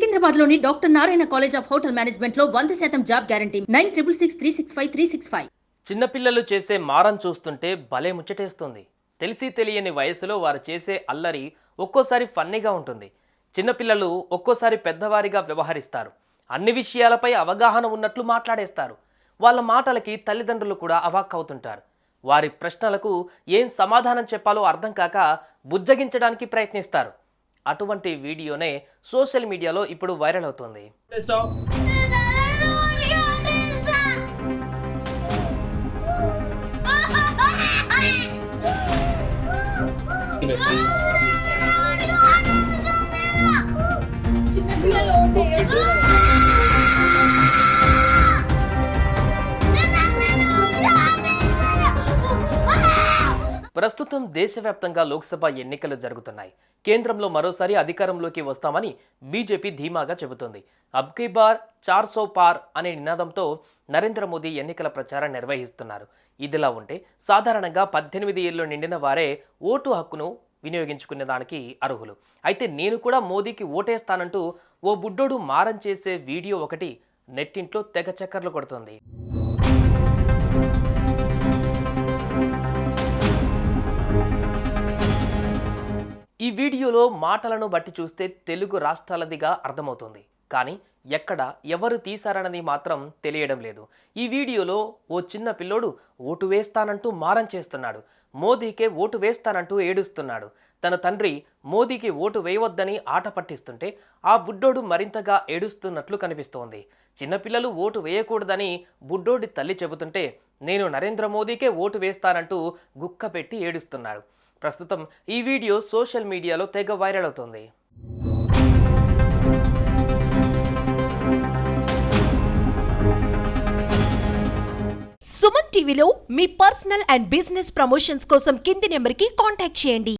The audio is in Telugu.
సికింద్రాబాద్లోని doctor Narayana college of hotel మేనేజ్మెంట్లో 100% జాబ్ గ్యారంటీ 966365 చిన్నపిల్లలు చేసే మారం చూస్తుంటే భలే ముచ్చటేస్తుంది. తెలిసి తెలియని వయసులో వారు చేసే అల్లరి ఒక్కోసారి ఫన్నీగా ఉంటుంది. చిన్నపిల్లలు ఒక్కోసారి పెద్దవారిగా వ్యవహరిస్తారు. అన్ని విషయాలపై అవగాహన ఉన్నట్లు మాట్లాడేస్తారు. వాళ్ళ మాటలకి తల్లిదండ్రులు కూడా అవాక్కవుతుంటారు. వారి ప్రశ్నలకు ఏం సమాధానం చెప్పాలో అర్థం కాక బుజ్జగించడానికి ప్రయత్నిస్తారు. అటువంటి వీడియోనే సోషల్ మీడియాలో ఇప్పుడు వైరల్ అవుతుంది. ప్రస్తుతం దేశవ్యాప్తంగా లోక్సభ ఎన్నికలు జరుగుతున్నాయి. కేంద్రంలో మరోసారి అధికారంలోకి వస్తామని బీజేపీ ధీమాగా చెబుతోంది. అబ్ కీ బార్ 400 పార్ అనే నినాదంతో నరేంద్ర మోదీ ఎన్నికల ప్రచారం నిర్వహిస్తున్నారు. ఇదిలా ఉంటే సాధారణంగా 18 ఏళ్లు నిండిన వారే ఓటు హక్కును వినియోగించుకునే దానికి అర్హులు. అయితే నేను కూడా మోదీకి ఓటేస్తానంటూ ఓ బుడ్డోడు మారం చేసే వీడియో ఒకటి నెట్టింట్లో తెగ చక్కర్లు కొడుతుంది. ఈ వీడియోలో మాటలను బట్టి చూస్తే తెలుగు రాష్ట్రాలదిగా అర్థమవుతుంది. కానీ ఎక్కడ ఎవరు తీశారన్నది మాత్రం తెలియడం లేదు. ఈ వీడియోలో ఓ చిన్న పిల్లోడు ఓటు వేస్తానంటూ మారం చేస్తున్నాడు. మోదీకే ఓటు వేస్తానంటూ ఏడుస్తున్నాడు. తన తండ్రి మోదీకి ఓటు వేయవద్దని ఆట పట్టిస్తుంటే ఆ బుడ్డోడు మరింతగా ఏడుస్తున్నట్లు కనిపిస్తోంది. చిన్నపిల్లలు ఓటు వేయకూడదని బుడ్డోడి తల్లి చెబుతుంటే నేను నరేంద్ర మోదీకే ఓటు వేస్తానంటూ గుక్క పెట్టి ఏడుస్తున్నాడు. ప్రస్తుతం ఈ వీడియో సోషల్ మీడియాలో తెగ వైరల్ అవుతుంది. సుమన్ టీవీలో మీ పర్సనల్ అండ్ బిజినెస్ ప్రమోషన్స్ కోసం కింది నెంబర్కి కాంటాక్ట్ చేయండి.